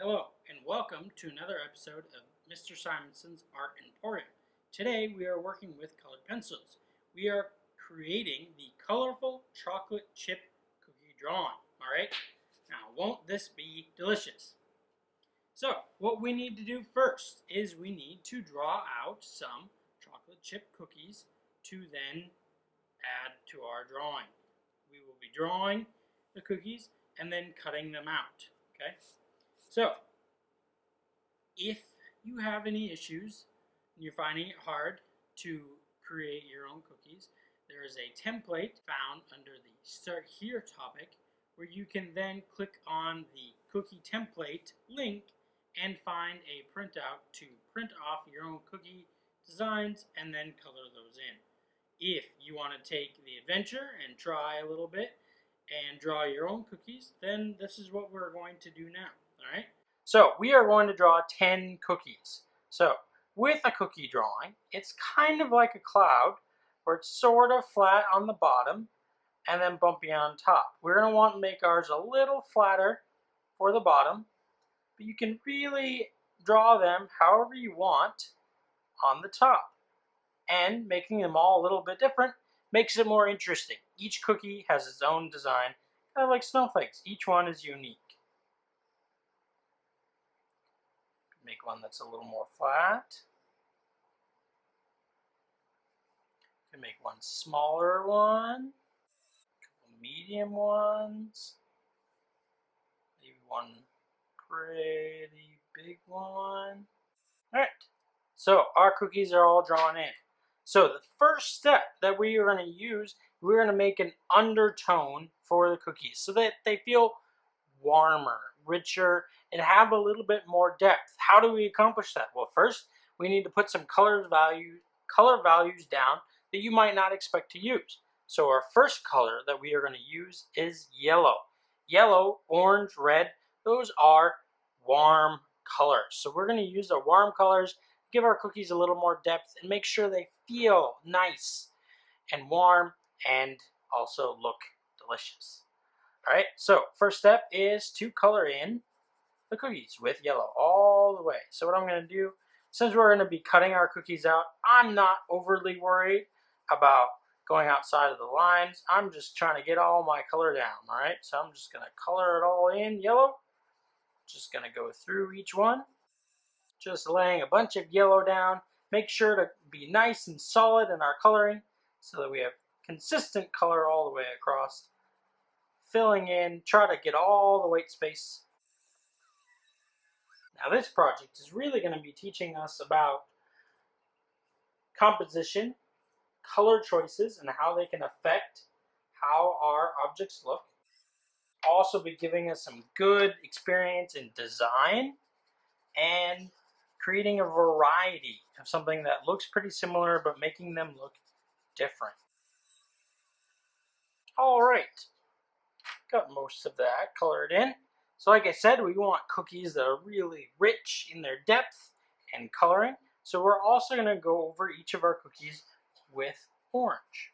Hello, and welcome to another episode of Mr. Simonson's Art Emporium. Today we are working with colored pencils. We are creating the colorful chocolate chip cookie drawing. Alright? Now, won't this be delicious? So, what we need to do first is we need to draw out some chocolate chip cookies to then add to our drawing. We will be drawing the cookies and then cutting them out. Okay? So, if you have any issues and you're finding it hard to create your own cookies, there is a template found under the Start Here topic where you can then click on the cookie template link and find a printout to print off your own cookie designs and then color those in. If you want to take the adventure and try a little bit and draw your own cookies, then this is what we're going to do now. Alright? So we are going to draw 10 cookies. So with a cookie drawing, it's kind of like a cloud where it's sort of flat on the bottom and then bumpy on top. We're going to want to make ours a little flatter for the bottom, but you can really draw them however you want on the top. And making them all a little bit different makes it more interesting. Each cookie has its own design, kind of like snowflakes. Each one is unique. Make one that's a little more flat. You can make one smaller one, a couple medium ones, maybe one pretty big one. Alright, so our cookies are all drawn in. So the first step that we are going to use, we're going to make an undertone for the cookies so that they feel warmer, richer, and have a little bit more depth. How do we accomplish that? Well, first, we need to put some color values down that you might not expect to use. So our first color that we are going to use is yellow. Yellow, orange, red, those are warm colors. So we're going to use the warm colors, give our cookies a little more depth, and make sure they feel nice and warm and also look delicious. Alright, so first step is to color in the cookies with yellow all the way. So what I'm going to do, since we're going to be cutting our cookies out, I'm not overly worried about going outside of the lines. I'm just trying to get all my color down. Alright, so I'm just going to color it all in yellow. Just going to go through each one. Just laying a bunch of yellow down. Make sure to be nice and solid in our coloring so that we have consistent color all the way across. Filling in, try to get all the white space. Now this project is really going to be teaching us about composition, color choices, and how they can affect how our objects look. Also be giving us some good experience in design and creating a variety of something that looks pretty similar but making them look different. Alright. Got most of that colored in. So like I said, we want cookies that are really rich in their depth and coloring. So we're also going to go over each of our cookies with orange.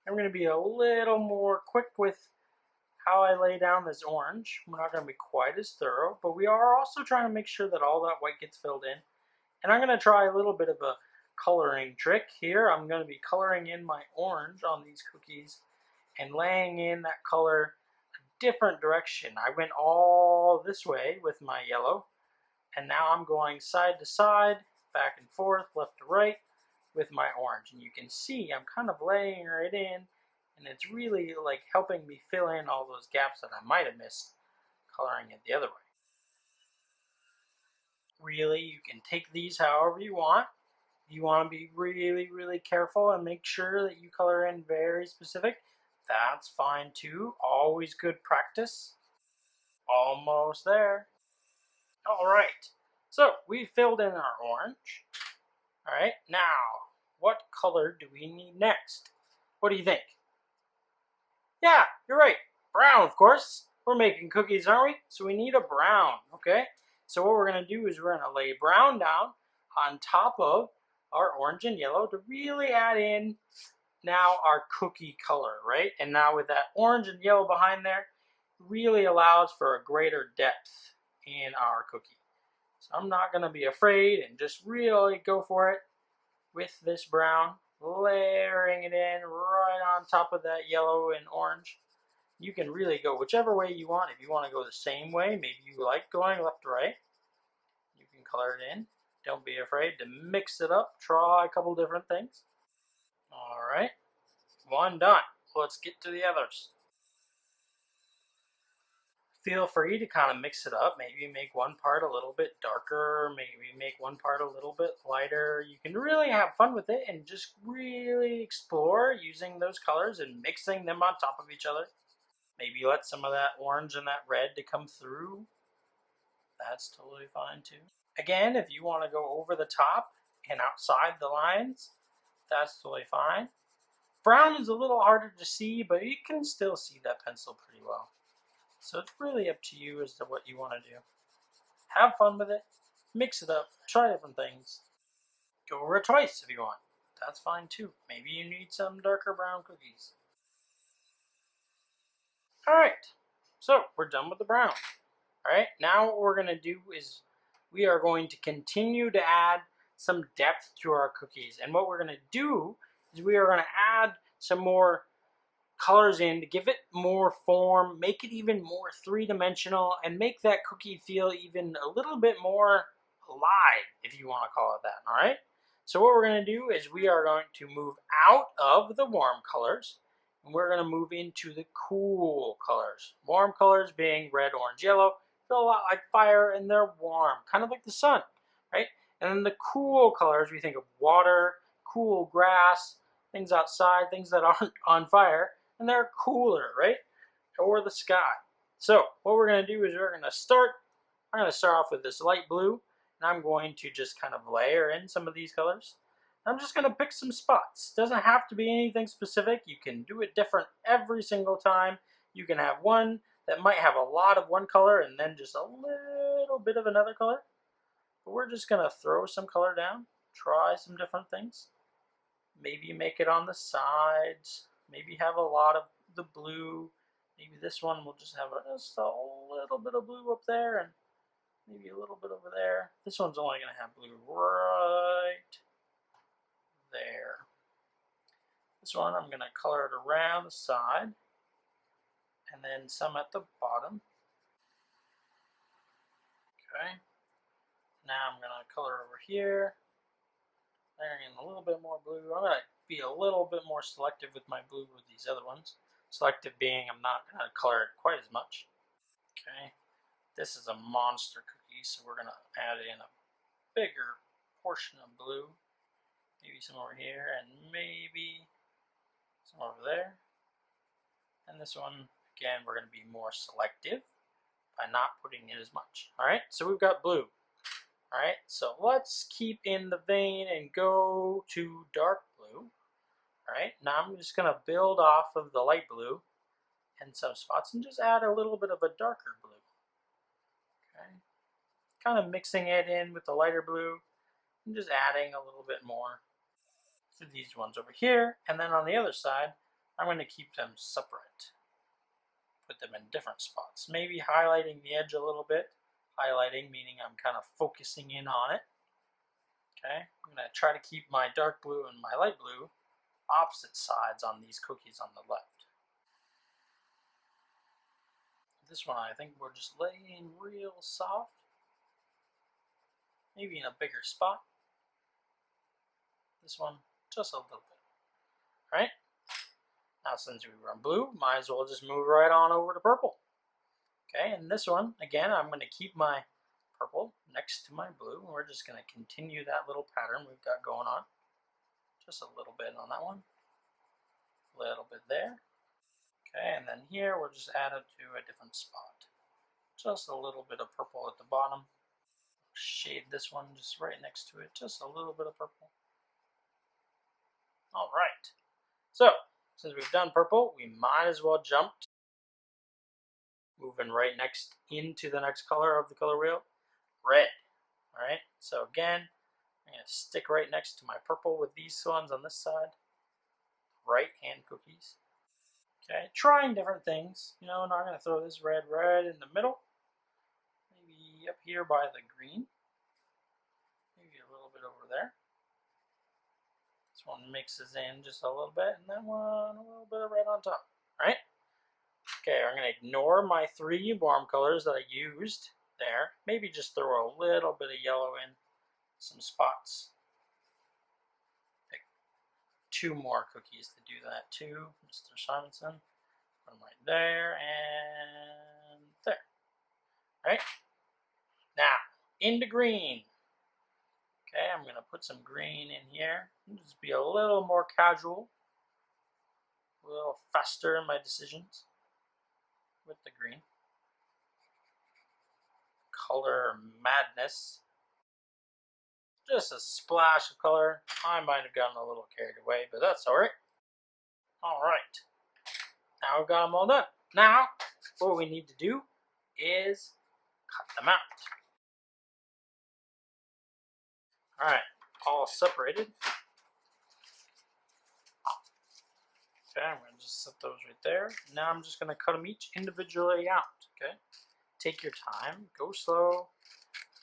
I'm going to be a little more quick with how I lay down this orange. We're not going to be quite as thorough, but we are also trying to make sure that all that white gets filled in. And I'm going to try a little bit of a coloring trick here. I'm going to be coloring in my orange on these cookies and laying in that color different direction. I went all this way with my yellow, and now I'm going side to side, back and forth, left to right with my orange. And you can see I'm kind of laying it in, and it's really like helping me fill in all those gaps that I might have missed coloring it the other way. Really, you can take these however you want. If you want to be really, really careful and make sure that you color in very specific, that's fine too. Always good practice. Almost there. Alright, so we filled in our orange. Alright, now, what color do we need next? What do you think? Yeah, you're right. Brown, of course. We're making cookies, aren't we? So we need a brown, okay? So what we're going to do is we're going to lay brown down on top of our orange and yellow to really add in now our cookie color, right? And now with that orange and yellow behind there, really allows for a greater depth in our cookie. So I'm not going to be afraid and just really go for it with this brown, layering it in right on top of that yellow and orange. You can really go whichever way you want. If you want to go the same way, maybe you like going left to right, you can color it in. Don't be afraid to mix it up. Try a couple different things. All right, one done. Let's get to the others. Feel free to kind of mix it up. Maybe make one part a little bit darker, maybe make one part a little bit lighter. You can really have fun with it and just really explore using those colors and mixing them on top of each other. Maybe let some of that orange and that red to come through. That's totally fine too. Again, if you want to go over the top and outside the lines, that's totally fine. Brown is a little harder to see, but you can still see that pencil pretty well. So it's really up to you as to what you want to do. Have fun with it. Mix it up. Try different things. Go over it twice if you want. That's fine too. Maybe you need some darker brown cookies. Alright, so we're done with the brown. Alright, now what we're going to do is we are going to continue to add some depth to our cookies. And what we're going to do is we are going to add some more colors in to give it more form, make it even more three-dimensional, and make that cookie feel even a little bit more alive, if you want to call it that, all right? So what we're going to do is we are going to move out of the warm colors, and we're going to move into the cool colors. Warm colors being red, orange, yellow, feel a lot like fire, and they're warm, kind of like the sun, right? And then the cool colors, we think of water, cool grass, things outside, things that aren't on fire, and they're cooler, right? Or the sky. So what we're going to do is I'm going to start off with this light blue, and I'm going to just kind of layer in some of these colors. I'm just going to pick some spots. Doesn't have to be anything specific. You can do it different every single time. You can have one that might have a lot of one color and then just a little bit of another color. But we're just going to throw some color down, try some different things. Maybe make it on the sides. Maybe have a lot of the blue. Maybe this one will just have just a little bit of blue up there and maybe a little bit over there. This one's only going to have blue right there. This one I'm going to color it around the side and then some at the bottom. Okay. Now I'm going to color over here. Layering in a little bit more blue. I'm going to be a little bit more selective with my blue with these other ones. Selective being I'm not going to color it quite as much. Okay, this is a monster cookie, so we're going to add in a bigger portion of blue. Maybe some over here and maybe some over there. And this one, again, we're going to be more selective by not putting in as much. Alright, so we've got blue. Alright, so let's keep in the vein and go to dark blue. Alright, now I'm just going to build off of the light blue and some spots and just add a little bit of a darker blue. Okay, kind of mixing it in with the lighter blue and just adding a little bit more to these ones over here. And then on the other side, I'm going to keep them separate. Put them in different spots. Maybe highlighting the edge a little bit. Highlighting meaning I'm kind of focusing in on it. Okay, I'm going to try to keep my dark blue and my light blue opposite sides on these cookies on the left. This one I think we're just laying real soft. Maybe in a bigger spot. This one just a little bit. Alright, now since we were on blue, might as well just move right on over to purple. Okay, and this one, again, I'm going to keep my purple next to my blue, and we're just going to continue that little pattern we've got going on. Just a little bit on that one. A little bit there. Okay, and then here we'll just add it to a different spot. Just a little bit of purple at the bottom. Shade this one just right next to it. Just a little bit of purple. Alright, so since we've done purple, we might as well jump to moving right next into the next color of the color wheel, red. Alright, so again, I'm going to stick right next to my purple with these ones on this side. Right hand cookies. Okay, trying different things. You know, now I'm going to throw this red right in the middle. Maybe maybe up here by the green. Maybe a little bit over there. This one mixes in just a little bit, and that one a little bit of red on top. All right? Okay, I'm going to ignore my 3 warm colors that I used there. Maybe just throw a little bit of yellow in some spots. Pick 2 more cookies to do that too, Mr. Simonson. Put them right there and there. All right? Now, into green. Okay, I'm going to put some green in here. Just be a little more casual, a little faster in my decisions with the green. Color madness. Just a splash of color. I might have gotten a little carried away, but that's all right. All right. Now we've got them all done. Now, what we need to do is cut them out. All right, all separated. Okay, I'm going to just set those right there. Now I'm just going to cut them each individually out, okay? Take your time, go slow,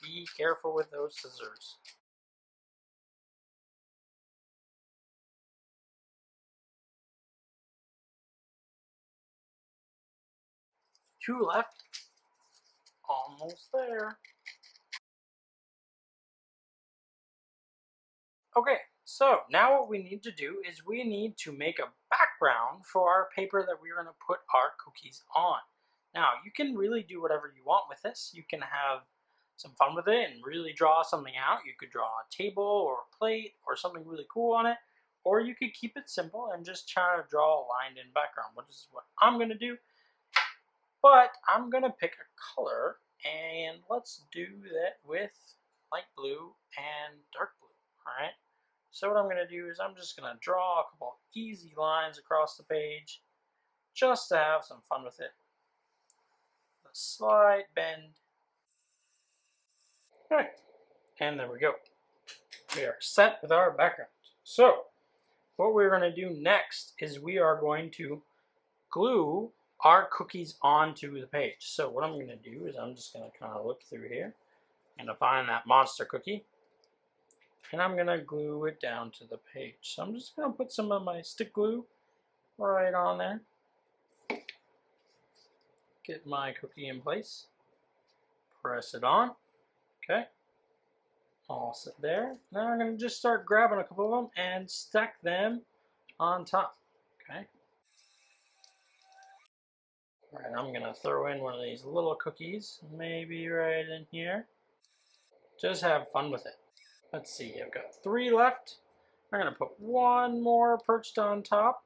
be careful with those scissors. Two left, almost there. Okay, so now what we need to do is we need to make a background for our paper that we're going to put our cookies on. Now, you can really do whatever you want with this. You can have some fun with it and really draw something out. You could draw a table or a plate or something really cool on it, or you could keep it simple and just try to draw a lined in background, which is what I'm going to do. But I'm going to pick a color, and let's do that with light blue and dark blue, all right? So what I'm going to do is I'm just going to draw a couple easy lines across the page just to have some fun with it. A slight bend. Okay, and there we go. We are set with our background. So what we're going to do next is we are going to glue our cookies onto the page. So what I'm going to do is I'm just going to kind of look through here and find that monster cookie. And I'm going to glue it down to the page. So I'm just going to put some of my stick glue right on there. Get my cookie in place. Press it on. Okay. All set there. Now I'm going to just start grabbing a couple of them and stack them on top. Okay. All right, I'm going to throw in one of these little cookies, maybe right in here. Just have fun with it. Let's see, I've got 3 left. I'm going to put one more perched on top.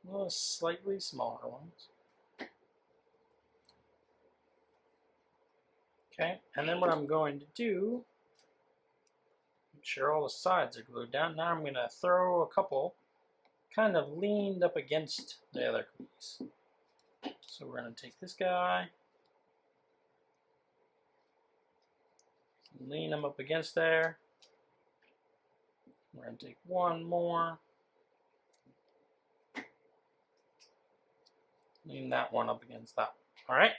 A little slightly smaller ones. Okay, and then what I'm going to do, make sure all the sides are glued down. Now I'm going to throw a couple kind of leaned up against the other cookies. So we're going to take this guy, lean them up against there. We're going to take one more, lean that one up against that one. All right,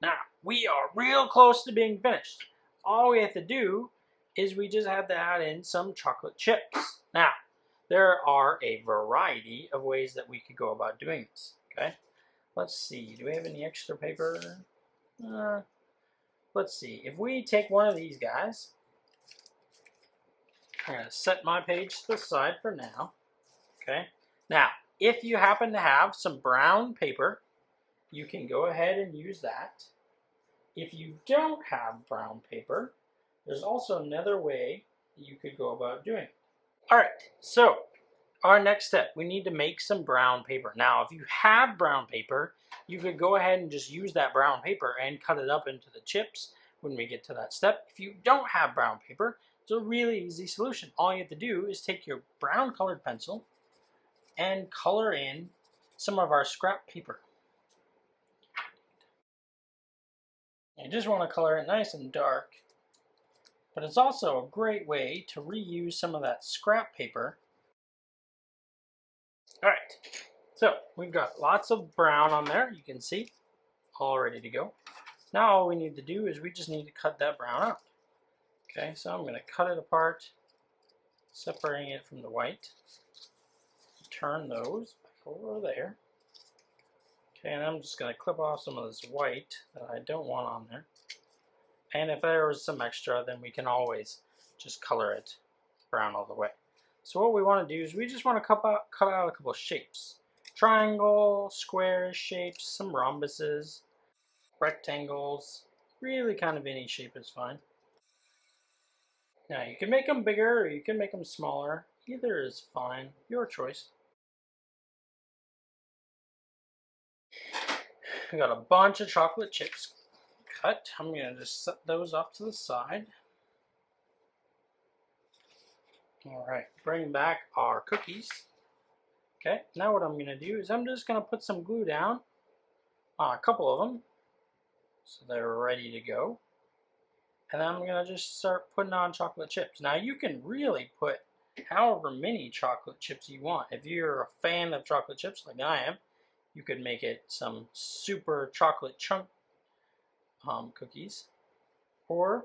now we are real close to being finished. All we have to do is we just have to add in some chocolate chips. Now, there are a variety of ways that we could go about doing this, okay? Let's see, do we have any extra paper? Let's see, if we take one of these guys, I'm going to set my page to the side for now, okay? Now, if you happen to have some brown paper, you can go ahead and use that. If you don't have brown paper, there's also another way you could go about doing it. All right, so our next step, we need to make some brown paper. Now, if you have brown paper, you could go ahead and just use that brown paper and cut it up into the chips when we get to that step. If you don't have brown paper, it's a really easy solution. All you have to do is take your brown colored pencil and color in some of our scrap paper. You just want to color it nice and dark, but it's also a great way to reuse some of that scrap paper. All right, so we've got lots of brown on there, you can see, all ready to go. Now all we need to do is we just need to cut that brown out. Okay, so I'm going to cut it apart, separating it from the white. Turn those back over there. Okay, and I'm just going to clip off some of this white that I don't want on there. And if there was some extra, then we can always just color it brown all the way. So what we want to do is we just want to cut out a couple of shapes. Triangle, square shapes, some rhombuses, rectangles, really kind of any shape is fine. Now you can make them bigger or you can make them smaller. Either is fine, your choice. We got a bunch of chocolate chips cut. I'm going to just set those off to the side. Alright, bring back our cookies. Okay, now what I'm going to do is I'm just going to put some glue down on a couple of them so they're ready to go. And then I'm going to just start putting on chocolate chips. Now you can really put however many chocolate chips you want. If you're a fan of chocolate chips like I am, you could make it some super chocolate chunk cookies. Or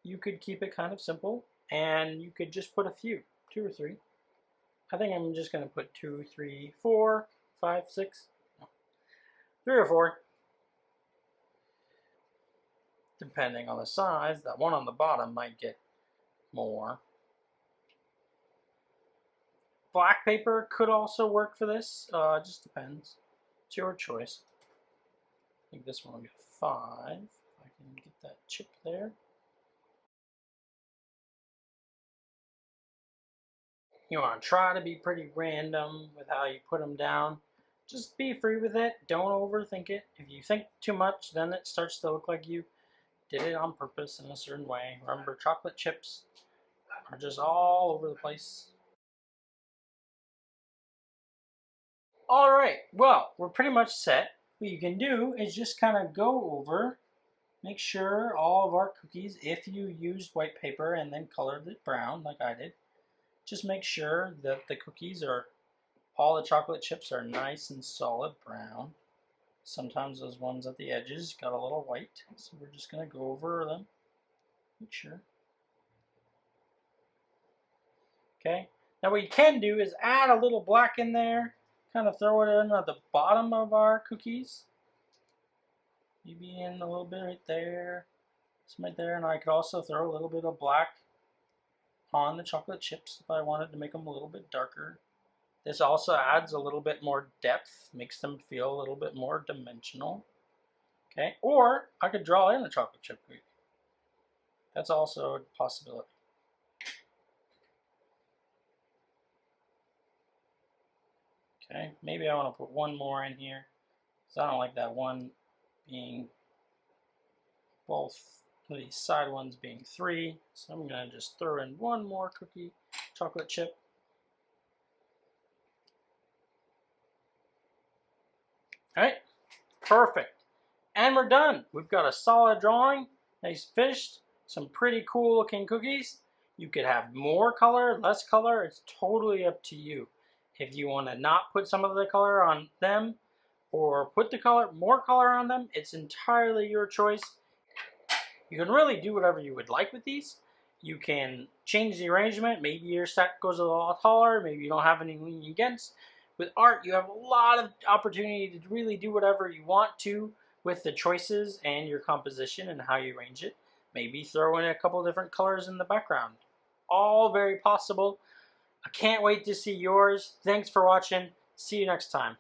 you could keep it kind of simple and you could just put a few, 2 or 3. I think I'm just going to put 2, 3, 4, 5, 6, no, 3 or 4. Depending on the size, that one on the bottom might get more. Black paper could also work for this, it just depends. It's your choice. I think this one will be 5, if I can get that chip there. You want to try to be pretty random with how you put them down. Just be free with it. Don't overthink it. If you think too much, then it starts to look like you did it on purpose in a certain way. Remember, chocolate chips are just all over the place. Alright, well, we're pretty much set. What you can do is just kind of go over, make sure all of our cookies, if you used white paper and then colored it brown like I did, just make sure that the cookies are, all the chocolate chips are nice and solid brown. Sometimes those ones at the edges got a little white, so we're just going to go over them, make sure. Okay, now what you can do is add a little black in there, kind of throw it in at the bottom of our cookies. Maybe in a little bit right there, some right there, and I could also throw a little bit of black on the chocolate chips if I wanted to make them a little bit darker. This also adds a little bit more depth, makes them feel a little bit more dimensional. Okay, or I could draw in a chocolate chip cookie. That's also a possibility. Okay, maybe I want to put one more in here, because I don't like that one being both these side ones being 3. So I'm going to just throw in one more cookie, chocolate chip. Alright, perfect. And we're done. We've got a solid drawing, nice finished, some pretty cool looking cookies. You could have more color, less color, it's totally up to you. If you want to not put some of the color on them, or put the color, more color on them, it's entirely your choice. You can really do whatever you would like with these. You can change the arrangement. Maybe your set goes a lot taller. Maybe you don't have any leaning against. With art, you have a lot of opportunity to really do whatever you want to with the choices and your composition and how you arrange it. Maybe throw in a couple different colors in the background. All very possible. I can't wait to see yours. Thanks for watching. See you next time.